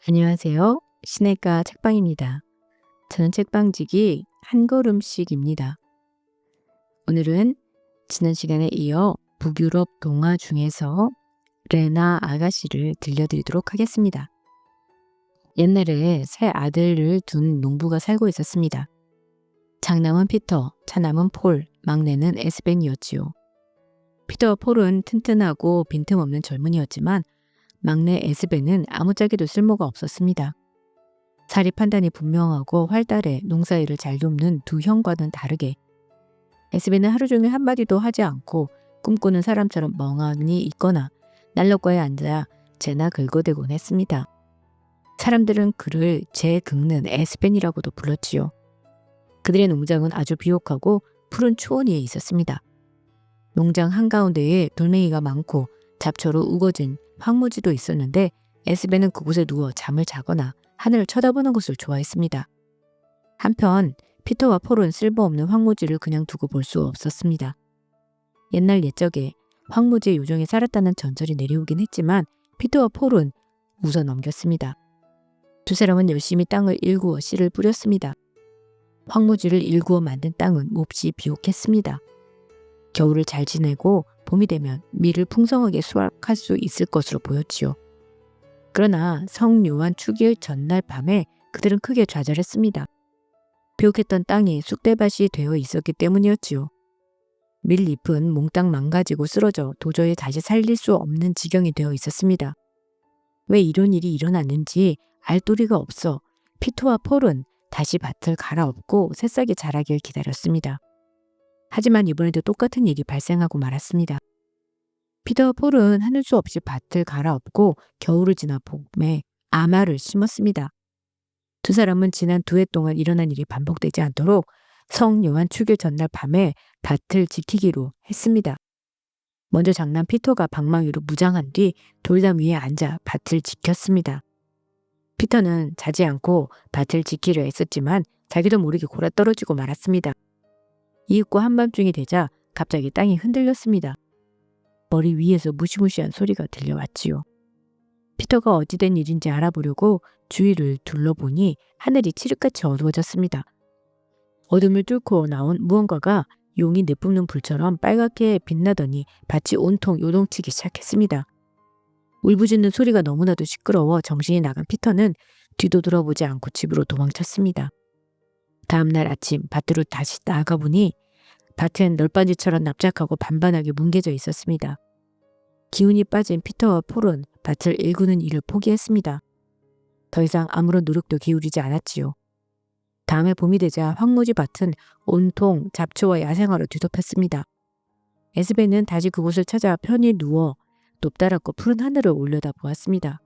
안녕하세요. 시내가 책방입니다. 저는 책방지기 한 걸음씩입니다. 오늘은 지난 시간에 이어 북유럽 동화 중에서 레나 아가씨를 들려드리도록 하겠습니다. 옛날에 세 아들을 둔 농부가 살고 있었습니다. 장남은 피터, 차남은 폴, 막내는 에스벤이었지요. 피터와 폴은 튼튼하고 빈틈없는 젊은이였지만 막내 에스벤은 아무짝에도 쓸모가 없었습니다. 자리 판단이 분명하고 활달해 농사일을 잘 돕는 두 형과는 다르게 에스벤은 하루 종일 한마디도 하지 않고 꿈꾸는 사람처럼 멍하니 있거나 난로가에 앉아 재나 긁어대곤 했습니다. 사람들은 그를 재 긁는 에스벤이라고도 불렀지요. 그들의 농장은 아주 비옥하고 푸른 초원 위에 있었습니다. 농장 한가운데에 돌멩이가 많고 잡초로 우거진 황무지도 있었는데 에스벤은 그곳에 누워 잠을 자거나 하늘을 쳐다보는 것을 좋아했습니다. 한편 피터와 폴은 쓸모없는 황무지를 그냥 두고 볼 수 없었습니다. 옛날 옛적에 황무지의 요정이 살았다는 전설이 내려오긴 했지만 피터와 폴은 웃어 넘겼습니다. 두 사람은 열심히 땅을 일구어 씨를 뿌렸습니다. 황무지를 일구어 만든 땅은 몹시 비옥했습니다. 겨울을 잘 지내고 봄이 되면 밀을 풍성하게 수확할 수 있을 것으로 보였지요. 그러나 성 요한 축일 전날 밤에 그들은 크게 좌절했습니다. 비옥했던 땅이 쑥대밭이 되어 있었기 때문이었지요. 밀잎은 몽땅 망가지고 쓰러져 도저히 다시 살릴 수 없는 지경이 되어 있었습니다. 왜 이런 일이 일어났는지 알도리가 없어 피터와 폴은 다시 밭을 갈아엎고 새싹이 자라길 기다렸습니다. 하지만 이번에도 똑같은 일이 발생하고 말았습니다. 피터와 폴은 하는 수 없이 밭을 갈아엎고 겨울을 지나 봄에 아마를 심었습니다. 두 사람은 지난 2해 동안 일어난 일이 반복되지 않도록 성 요한 축일 전날 밤에 밭을 지키기로 했습니다. 먼저 장남 피터가 방망이로 무장한 뒤 돌담 위에 앉아 밭을 지켰습니다. 피터는 자지 않고 밭을 지키려 했었지만 자기도 모르게 골아떨어지고 말았습니다. 이윽고 한밤중이 되자 갑자기 땅이 흔들렸습니다. 머리 위에서 무시무시한 소리가 들려왔지요. 피터가 어찌된 일인지 알아보려고 주위를 둘러보니 하늘이 칠흑같이 어두워졌습니다. 어둠을 뚫고 나온 무언가가 용이 내뿜는 불처럼 빨갛게 빛나더니 밭이 온통 요동치기 시작했습니다. 울부짖는 소리가 너무나도 시끄러워 정신이 나간 피터는 뒤도 돌아보지 않고 집으로 도망쳤습니다. 다음날 아침 밭으로 다시 나가보니 밭은 널빤지처럼 납작하고 반반하게 뭉개져 있었습니다. 기운이 빠진 피터와 폴은 밭을 일구는 일을 포기했습니다. 더 이상 아무런 노력도 기울이지 않았지요. 다음에 봄이 되자 황무지 밭은 온통 잡초와 야생화로 뒤덮였습니다. 에스벤은 다시 그곳을 찾아 편히 누워 높다랗고 푸른 하늘을 올려다보았습니다.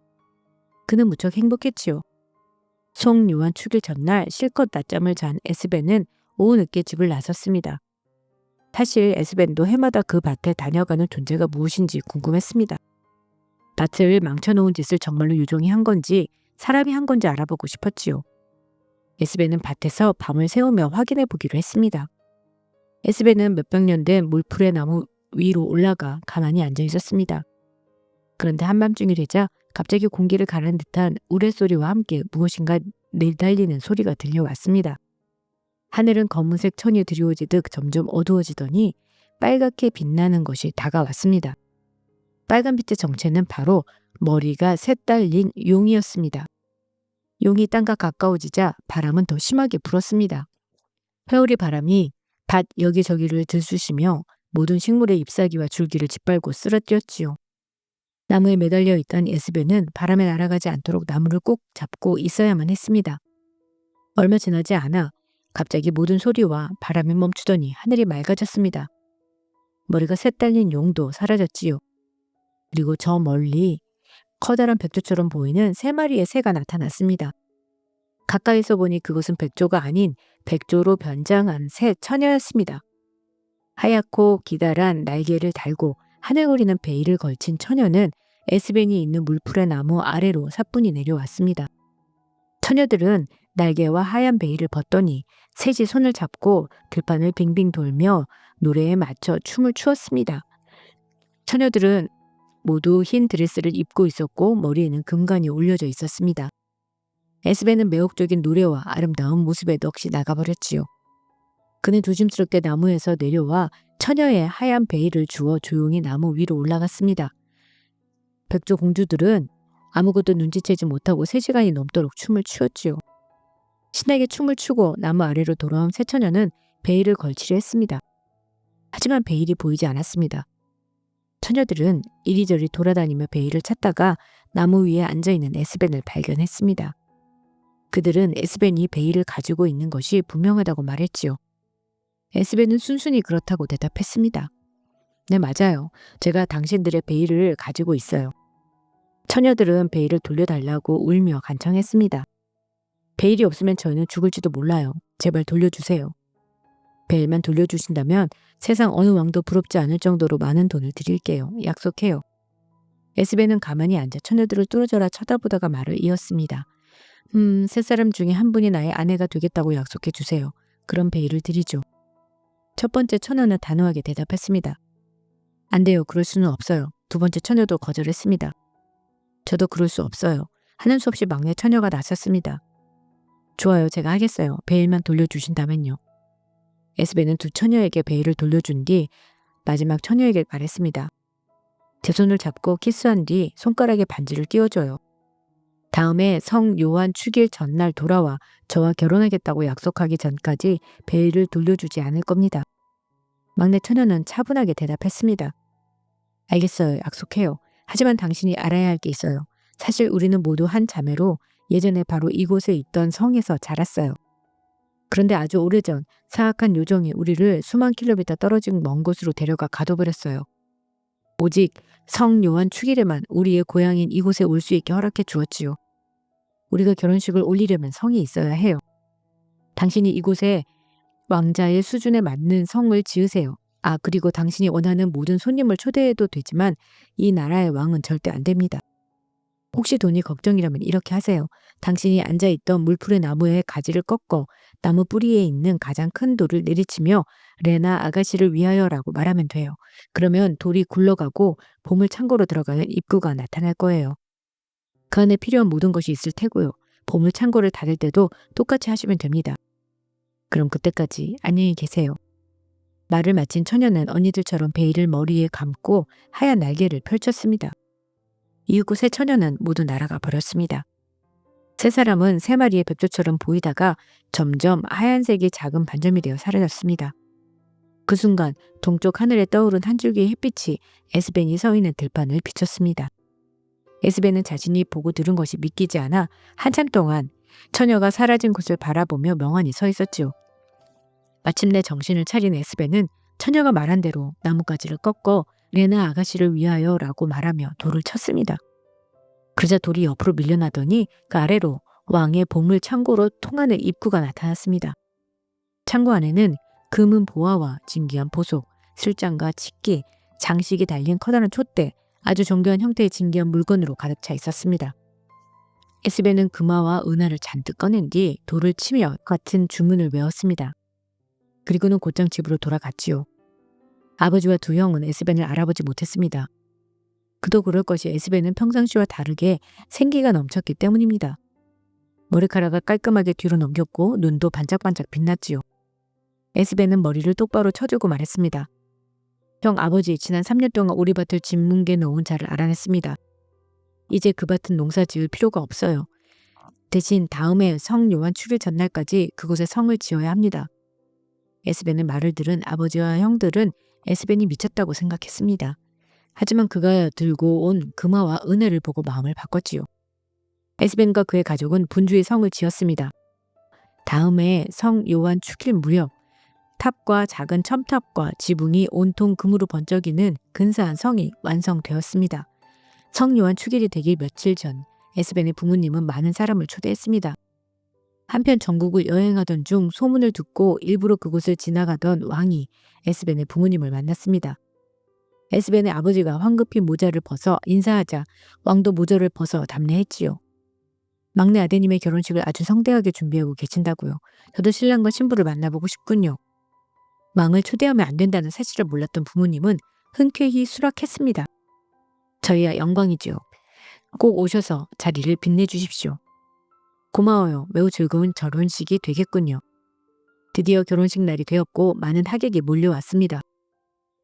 그는 무척 행복했지요. 송 요한 축일 전날 실컷 낮잠을 잔 에스벤은 오후 늦게 집을 나섰습니다. 사실 에스벤도 해마다 그 밭에 다녀가는 존재가 무엇인지 궁금했습니다. 밭을 망쳐놓은 짓을 정말로 요정이 한 건지 사람이 한 건지 알아보고 싶었지요. 에스벤은 밭에서 밤을 새우며 확인해 보기로 했습니다. 에스벤은 몇백 년 된 물풀의 나무 위로 올라가 가만히 앉아 있었습니다. 그런데 한밤중이 되자 갑자기 공기를 가른 듯한 우레소리와 함께 무엇인가 내달리는 소리가 들려왔습니다. 하늘은 검은색 천이 드리워지듯 점점 어두워지더니 빨갛게 빛나는 것이 다가왔습니다. 빨간빛의 정체는 바로 머리가 셋 달린 용이었습니다. 용이 땅과 가까워지자 바람은 더 심하게 불었습니다. 회오리 바람이 밭 여기저기를 들쑤시며 모든 식물의 잎사귀와 줄기를 짓밟고 쓰러뜨렸지요. 나무에 매달려 있던 에스벤은 바람에 날아가지 않도록 나무를 꼭 잡고 있어야만 했습니다. 얼마 지나지 않아 갑자기 모든 소리와 바람이 멈추더니 하늘이 맑아졌습니다. 머리가 셋 달린 용도 사라졌지요. 그리고 저 멀리 커다란 백조처럼 보이는 3마리의 새가 나타났습니다. 가까이서 보니 그것은 백조가 아닌 백조로 변장한 새 처녀였습니다. 하얗고 기다란 날개를 달고 하늘거리는 베일을 걸친 처녀는 에스벤이 있는 물풀의 나무 아래로 사뿐히 내려왔습니다. 처녀들은 날개와 하얀 베일을 벗더니 셋이 손을 잡고 들판을 빙빙 돌며 노래에 맞춰 춤을 추었습니다. 처녀들은 모두 흰 드레스를 입고 있었고 머리에는 금관이 올려져 있었습니다. 에스벤은 매혹적인 노래와 아름다운 모습에 넋이 나가버렸지요. 그는 조심스럽게 나무에서 내려와 처녀의 하얀 베일을 주워 조용히 나무 위로 올라갔습니다. 백조 공주들은 아무것도 눈치채지 못하고 3시간이 넘도록 춤을 추었지요. 신나게 춤을 추고 나무 아래로 돌아온 새 처녀는 베일을 걸치려 했습니다. 하지만 베일이 보이지 않았습니다. 처녀들은 이리저리 돌아다니며 베일을 찾다가 나무 위에 앉아있는 에스벤을 발견했습니다. 그들은 에스벤이 베일을 가지고 있는 것이 분명하다고 말했지요. 에스벤은 순순히 그렇다고 대답했습니다. 네, 맞아요. 제가 당신들의 베일을 가지고 있어요. 처녀들은 베일을 돌려달라고 울며 간청했습니다. 베일이 없으면 저희는 죽을지도 몰라요. 제발 돌려주세요. 베일만 돌려주신다면 세상 어느 왕도 부럽지 않을 정도로 많은 돈을 드릴게요. 약속해요. 에스벤은 가만히 앉아 처녀들을 뚫어져라 쳐다보다가 말을 이었습니다. 세 사람 중에 한 분이 나의 아내가 되겠다고 약속해 주세요. 그럼 베일을 드리죠. 첫 번째 처녀는 단호하게 대답했습니다. 안 돼요. 그럴 수는 없어요. 두 번째 처녀도 거절했습니다. 저도 그럴 수 없어요. 하는 수 없이 막내 처녀가 나섰습니다. 좋아요. 제가 하겠어요. 베일만 돌려주신다면요. 에스벤은 두 처녀에게 베일을 돌려준 뒤 마지막 처녀에게 말했습니다. 제 손을 잡고 키스한 뒤 손가락에 반지를 끼워줘요. 다음에 성 요한 축일 전날 돌아와 저와 결혼하겠다고 약속하기 전까지 베일을 돌려주지 않을 겁니다. 막내 처녀는 차분하게 대답했습니다. 알겠어요. 약속해요. 하지만 당신이 알아야 할 게 있어요. 사실 우리는 모두 한 자매로 예전에 바로 이곳에 있던 성에서 자랐어요. 그런데 아주 오래전 사악한 요정이 우리를 수만 킬로미터 떨어진 먼 곳으로 데려가 가둬버렸어요. 오직 성 요한 축일에만 우리의 고향인 이곳에 올 수 있게 허락해 주었지요. 우리가 결혼식을 올리려면 성이 있어야 해요. 당신이 이곳에 왕자의 수준에 맞는 성을 지으세요. 그리고 당신이 원하는 모든 손님을 초대해도 되지만 이 나라의 왕은 절대 안 됩니다. 혹시 돈이 걱정이라면 이렇게 하세요. 당신이 앉아있던 물풀의 나무의 가지를 꺾어 나무 뿌리에 있는 가장 큰 돌을 내리치며 레나 아가씨를 위하여라고 말하면 돼요. 그러면 돌이 굴러가고 보물 창고로 들어가는 입구가 나타날 거예요. 그 안에 필요한 모든 것이 있을 테고요. 보물 창고를 닫을 때도 똑같이 하시면 됩니다. 그럼 그때까지 안녕히 계세요. 말을 마친 처녀는 언니들처럼 베일을 머리에 감고 하얀 날개를 펼쳤습니다. 이윽고 세 처녀는 모두 날아가 버렸습니다. 세 사람은 세 마리의 백조처럼 보이다가 점점 하얀색의 작은 반점이 되어 사라졌습니다. 그 순간 동쪽 하늘에 떠오른 한 줄기의 햇빛이 에스벤이 서 있는 들판을 비췄습니다. 에스벤은 자신이 보고 들은 것이 믿기지 않아 한참 동안 처녀가 사라진 곳을 바라보며 멍하니 서 있었지요. 마침내 정신을 차린 에스벤은 처녀가 말한 대로 나뭇가지를 꺾어 레나 아가씨를 위하여라고 말하며 돌을 쳤습니다. 그러자 돌이 옆으로 밀려나더니 그 아래로 왕의 보물 창고로 통하는 입구가 나타났습니다. 창고 안에는 금은 보화와 진귀한 보석, 술잔과 치기, 장식이 달린 커다란 촛대, 아주 정교한 형태의 진귀한 물건으로 가득 차 있었습니다. 에스벤은 금화와 은화를 잔뜩 꺼낸 뒤 돌을 치며 같은 주문을 외웠습니다. 그리고는 곧장 집으로 돌아갔지요. 아버지와 두 형은 에스벤을 알아보지 못했습니다. 그도 그럴 것이 에스벤은 평상시와 다르게 생기가 넘쳤기 때문입니다. 머리카락을 깔끔하게 뒤로 넘겼고 눈도 반짝반짝 빛났지요. 에스벤은 머리를 똑바로 쳐주고 말했습니다. 형 아버지, 지난 3년 동안 우리 밭을 짓뭉개 놓은 자를 알아냈습니다. 이제 그 밭은 농사 지을 필요가 없어요. 대신 다음에 성 요한 축일 전날까지 그곳에 성을 지어야 합니다. 에스벤의 말을 들은 아버지와 형들은 에스벤이 미쳤다고 생각했습니다. 하지만 그가 들고 온 금화와 은혜를 보고 마음을 바꿨지요. 에스벤과 그의 가족은 분주히 성을 지었습니다. 다음에 성 요한 축일 무렵 탑과 작은 첨탑과 지붕이 온통 금으로 번쩍이는 근사한 성이 완성되었습니다. 성 요한 축일이 되기 며칠 전 에스벤의 부모님은 많은 사람을 초대했습니다. 한편 전국을 여행하던 중 소문을 듣고 일부러 그곳을 지나가던 왕이 에스벤의 부모님을 만났습니다. 에스벤의 아버지가 황급히 모자를 벗어 인사하자 왕도 모자를 벗어 답례했지요. 막내 아드님의 결혼식을 아주 성대하게 준비하고 계신다고요. 저도 신랑과 신부를 만나보고 싶군요. 왕을 초대하면 안 된다는 사실을 몰랐던 부모님은 흔쾌히 수락했습니다. 저희야 영광이지요. 꼭 오셔서 자리를 빛내주십시오. 고마워요. 매우 즐거운 결혼식이 되겠군요. 드디어 결혼식 날이 되었고 많은 하객이 몰려왔습니다.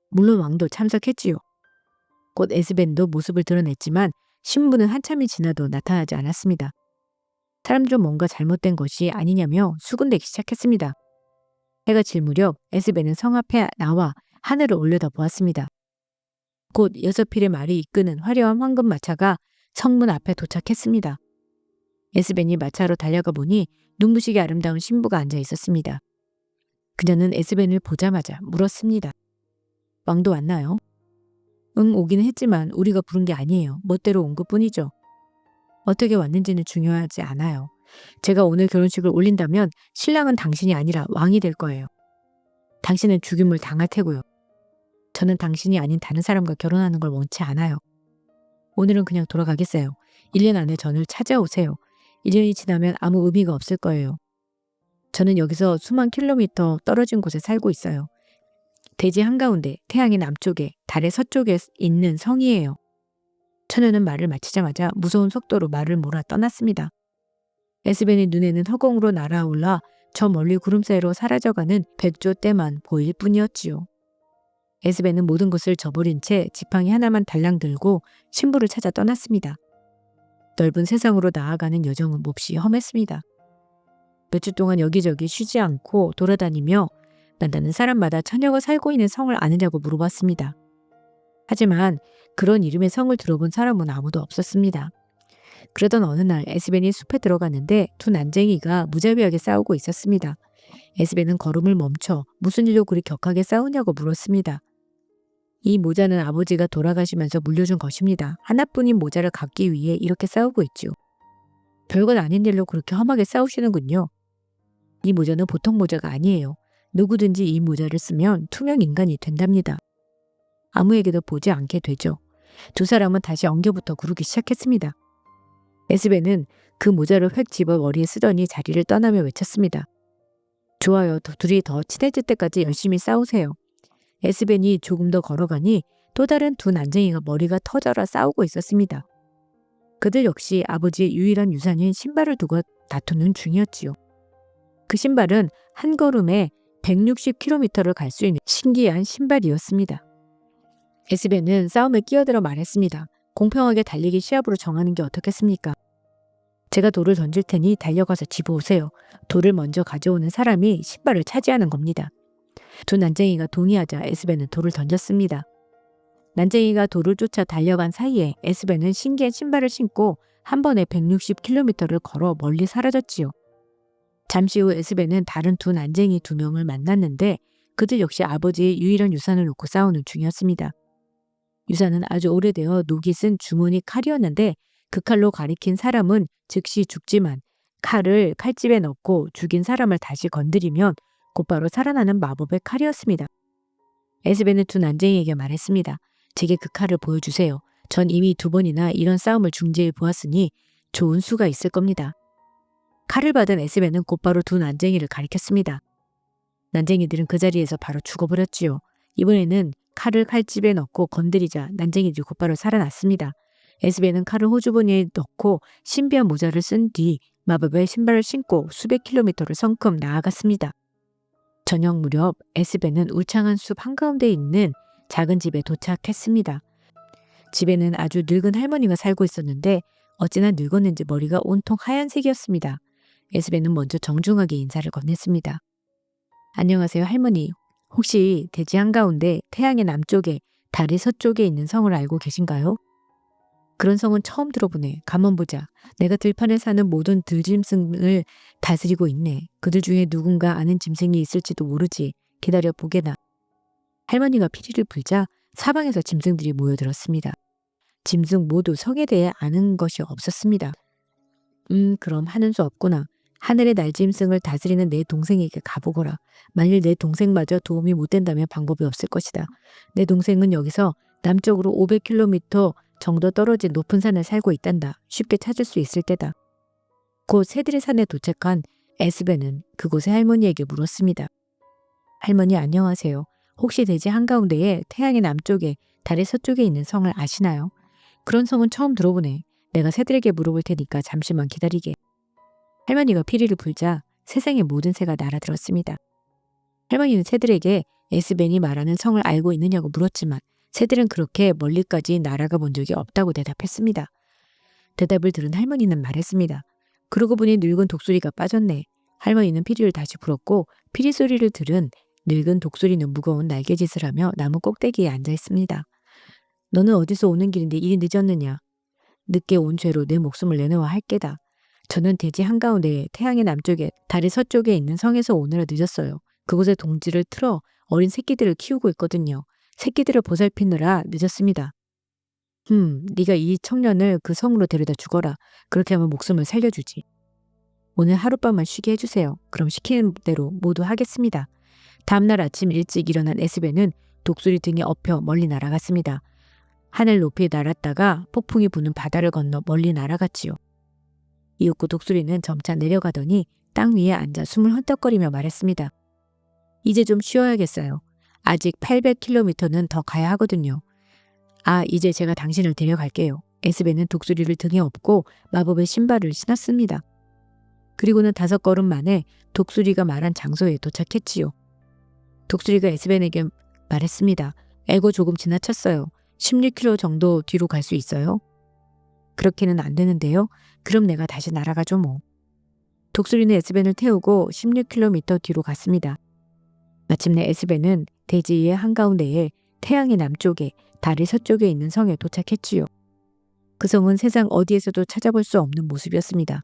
물론 왕도 참석했지요. 곧 에스벤도 모습을 드러냈지만 신부는 한참이 지나도 나타나지 않았습니다. 사람들은 뭔가 잘못된 것이 아니냐며 수군대기 시작했습니다. 해가 질 무렵 에스벤은 성 앞에 나와 하늘을 올려다보았습니다. 곧 6필의 말이 이끄는 화려한 황금 마차가 성문 앞에 도착했습니다. 에스벤이 마차로 달려가 보니 눈부시게 아름다운 신부가 앉아 있었습니다. 그녀는 에스벤을 보자마자 물었습니다. 왕도 왔나요? 응, 오기는 했지만 우리가 부른 게 아니에요. 멋대로 온 것뿐이죠. 어떻게 왔는지는 중요하지 않아요. 제가 오늘 결혼식을 올린다면 신랑은 당신이 아니라 왕이 될 거예요. 당신은 죽임을 당할 테고요. 저는 당신이 아닌 다른 사람과 결혼하는 걸 원치 않아요. 오늘은 그냥 돌아가겠어요. 1년 안에 저를 찾아오세요. 1년이 지나면 아무 의미가 없을 거예요. 저는 여기서 수만 킬로미터 떨어진 곳에 살고 있어요. 대지 한가운데 태양의 남쪽에 달의 서쪽에 있는 성이에요. 처녀는 말을 마치자마자 무서운 속도로 말을 몰아 떠났습니다. 에스벤의 눈에는 허공으로 날아올라 저 멀리 구름 사이로 사라져가는 백조 떼만 보일 뿐이었지요. 에스벤은 모든 것을 저버린 채 지팡이 하나만 달랑 들고 신부를 찾아 떠났습니다. 넓은 세상으로 나아가는 여정은 몹시 험했습니다. 몇 주 동안 여기저기 쉬지 않고 돌아다니며 난다는 사람마다 처녀가 살고 있는 성을 아느냐고 물어봤습니다. 하지만 그런 이름의 성을 들어본 사람은 아무도 없었습니다. 그러던 어느 날 에스벤이 숲에 들어갔는데 두 난쟁이가 무자비하게 싸우고 있었습니다. 에스벤은 걸음을 멈춰 무슨 일로 그리 격하게 싸우냐고 물었습니다. 이 모자는 아버지가 돌아가시면서 물려준 것입니다. 하나뿐인 모자를 갖기 위해 이렇게 싸우고 있죠. 별건 아닌 일로 그렇게 험하게 싸우시는군요. 이 모자는 보통 모자가 아니에요. 누구든지 이 모자를 쓰면 투명 인간이 된답니다. 아무에게도 보지 않게 되죠. 두 사람은 다시 엉겨부터 구르기 시작했습니다. 에스벤은 그 모자를 획 집어 머리에 쓰더니 자리를 떠나며 외쳤습니다. 좋아요. 둘이 더 친해질 때까지 열심히 싸우세요. 에스벤이 조금 더 걸어가니 또 다른 두 난쟁이가 머리가 터져라 싸우고 있었습니다. 그들 역시 아버지의 유일한 유산인 신발을 두고 다투는 중이었지요. 그 신발은 한 걸음에 160km를 갈 수 있는 신기한 신발이었습니다. 에스벤은 싸움에 끼어들어 말했습니다. 공평하게 달리기 시합으로 정하는 게 어떻겠습니까? 제가 돌을 던질 테니 달려가서 집어오세요. 돌을 먼저 가져오는 사람이 신발을 차지하는 겁니다. 두 난쟁이가 동의하자 에스벤은 돌을 던졌습니다. 난쟁이가 돌을 쫓아 달려간 사이에 에스벤은 신기한 신발을 신고 한 번에 160km를 걸어 멀리 사라졌지요. 잠시 후 에스벤은 다른 두 난쟁이 2명을 만났는데 그들 역시 아버지의 유일한 유산을 놓고 싸우는 중이었습니다. 유산은 아주 오래되어 녹이 쓴 주머니 칼이었는데 그 칼로 가리킨 사람은 즉시 죽지만 칼을 칼집에 넣고 죽인 사람을 다시 건드리면 곧바로 살아나는 마법의 칼이었습니다. 에스벤은 두 난쟁이에게 말했습니다. 제게 그 칼을 보여주세요. 전 이미 2번이나 이런 싸움을 중재해 보았으니 좋은 수가 있을 겁니다. 칼을 받은 에스벤은 곧바로 두 난쟁이를 가리켰습니다. 난쟁이들은 그 자리에서 바로 죽어버렸지요. 이번에는 칼을 칼집에 넣고 건드리자 난쟁이들이 곧바로 살아났습니다. 에스벤은 칼을 호주머니에 넣고 신비한 모자를 쓴 뒤 마법의 신발을 신고 수백 킬로미터를 성큼 나아갔습니다. 저녁 무렵 에스벤은 울창한 숲 한가운데 있는 작은 집에 도착했습니다. 집에는 아주 늙은 할머니가 살고 있었는데 어찌나 늙었는지 머리가 온통 하얀색이었습니다. 에스벤은 먼저 정중하게 인사를 건넸습니다. 안녕하세요 할머니. 혹시 대지 한가운데 태양의 남쪽에 달의 서쪽에 있는 성을 알고 계신가요? 그런 성은 처음 들어보네. 가만 보자. 내가 들판에 사는 모든 들짐승을 다스리고 있네. 그들 중에 누군가 아는 짐승이 있을지도 모르지. 기다려 보게나. 할머니가 피리를 불자 사방에서 짐승들이 모여들었습니다. 짐승 모두 성에 대해 아는 것이 없었습니다. 그럼 하는 수 없구나. 하늘의 날짐승을 다스리는 내 동생에게 가보거라. 만일 내 동생마저 도움이 못 된다면 방법이 없을 것이다. 내 동생은 여기서 남쪽으로 500km 정도 떨어진 높은 산에 살고 있단다. 쉽게 찾을 수 있을 때다. 곧 새들의 산에 도착한 에스벤은 그곳의 할머니에게 물었습니다. 할머니 안녕하세요. 혹시 대지 한가운데에 태양의 남쪽에 달의 서쪽에 있는 성을 아시나요? 그런 성은 처음 들어보네. 내가 새들에게 물어볼 테니까 잠시만 기다리게. 할머니가 피리를 불자 세상의 모든 새가 날아들었습니다. 할머니는 새들에게 에스벤이 말하는 성을 알고 있느냐고 물었지만 새들은 그렇게 멀리까지 날아가 본 적이 없다고 대답했습니다. 대답을 들은 할머니는 말했습니다. 그러고 보니 늙은 독수리가 빠졌네. 할머니는 피리를 다시 불었고 피리 소리를 들은 늙은 독수리는 무거운 날개짓을 하며 나무 꼭대기에 앉아 있습니다. 너는 어디서 오는 길인데 이리 늦었느냐? 늦게 온 죄로 내 목숨을 내놓아 할게다. 저는 대지 한가운데에 태양의 남쪽에 달의 서쪽에 있는 성에서 오느라 늦었어요. 그곳에 동지를 틀어 어린 새끼들을 키우고 있거든요. 새끼들을 보살피느라 늦었습니다. 네가 이 청년을 그 성으로 데려다 죽어라. 그렇게 하면 목숨을 살려주지. 오늘 하룻밤만 쉬게 해주세요. 그럼 시키는 대로 모두 하겠습니다. 다음날 아침 일찍 일어난 에스벤은 독수리 등에 엎여 멀리 날아갔습니다. 하늘 높이 날았다가 폭풍이 부는 바다를 건너 멀리 날아갔지요. 이윽고 독수리는 점차 내려가더니 땅 위에 앉아 숨을 헐떡거리며 말했습니다. 이제 좀 쉬어야겠어요. 아직 800km는 더 가야 하거든요. 이제 제가 당신을 데려갈게요. 에스벤은 독수리를 등에 업고 마법의 신발을 신었습니다. 그리고는 5걸음 만에 독수리가 말한 장소에 도착했지요. 독수리가 에스벤에게 말했습니다. 에고 조금 지나쳤어요. 16km 정도 뒤로 갈 수 있어요? 그렇게는 안 되는데요. 그럼 내가 다시 날아가죠 뭐. 독수리는 에스벤을 태우고 16km 뒤로 갔습니다. 마침내 에스벤은 대지의 한가운데에 태양의 남쪽에 달의 서쪽에 있는 성에 도착했지요. 그 성은 세상 어디에서도 찾아볼 수 없는 모습이었습니다.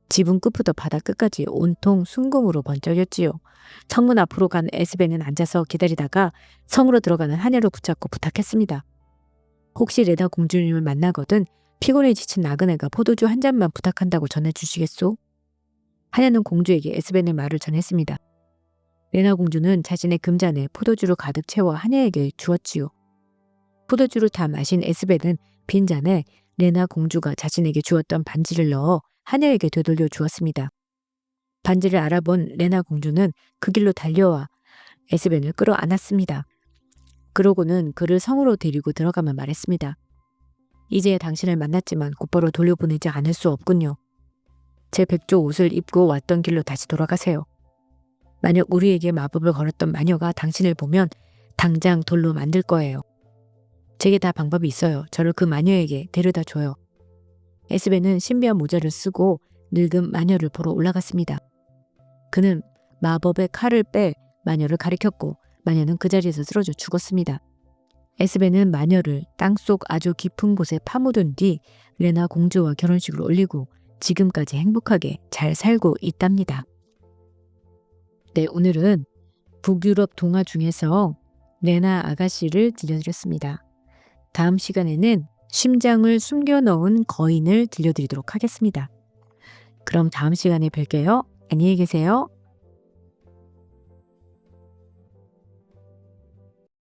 지붕 끝부터 바닥 끝까지 온통 순금으로 번쩍였지요. 성문 앞으로 간 에스벤은 앉아서 기다리다가 성으로 들어가는 하녀를 붙잡고 부탁했습니다. 혹시 레나 공주님을 만나거든 피곤에 지친 나그네가 포도주 한 잔만 부탁한다고 전해주시겠소? 하녀는 공주에게 에스벤의 말을 전했습니다. 레나 공주는 자신의 금잔에 포도주를 가득 채워 하녀에게 주었지요. 포도주를 다 마신 에스벤은 빈잔에 레나 공주가 자신에게 주었던 반지를 넣어 하녀에게 되돌려 주었습니다. 반지를 알아본 레나 공주는 그 길로 달려와 에스벤을 끌어안았습니다. 그러고는 그를 성으로 데리고 들어가며 말했습니다. 이제 당신을 만났지만 곧바로 돌려보내지 않을 수 없군요. 제 백조 옷을 입고 왔던 길로 다시 돌아가세요. 만약 우리에게 마법을 걸었던 마녀가 당신을 보면 당장 돌로 만들 거예요. 제게 다 방법이 있어요. 저를 그 마녀에게 데려다 줘요. 에스벤은 신비한 모자를 쓰고 늙은 마녀를 보러 올라갔습니다. 그는 마법의 칼을 빼 마녀를 가리켰고 마녀는 그 자리에서 쓰러져 죽었습니다. 에스벤은 마녀를 땅속 아주 깊은 곳에 파묻은 뒤 레나 공주와 결혼식을 올리고 지금까지 행복하게 잘 살고 있답니다. 네, 오늘은 북유럽 동화 중에서 레나 아가씨를 들려드렸습니다. 다음 시간에는 심장을 숨겨놓은 거인을 들려드리도록 하겠습니다. 그럼 다음 시간에 뵐게요. 안녕히 계세요.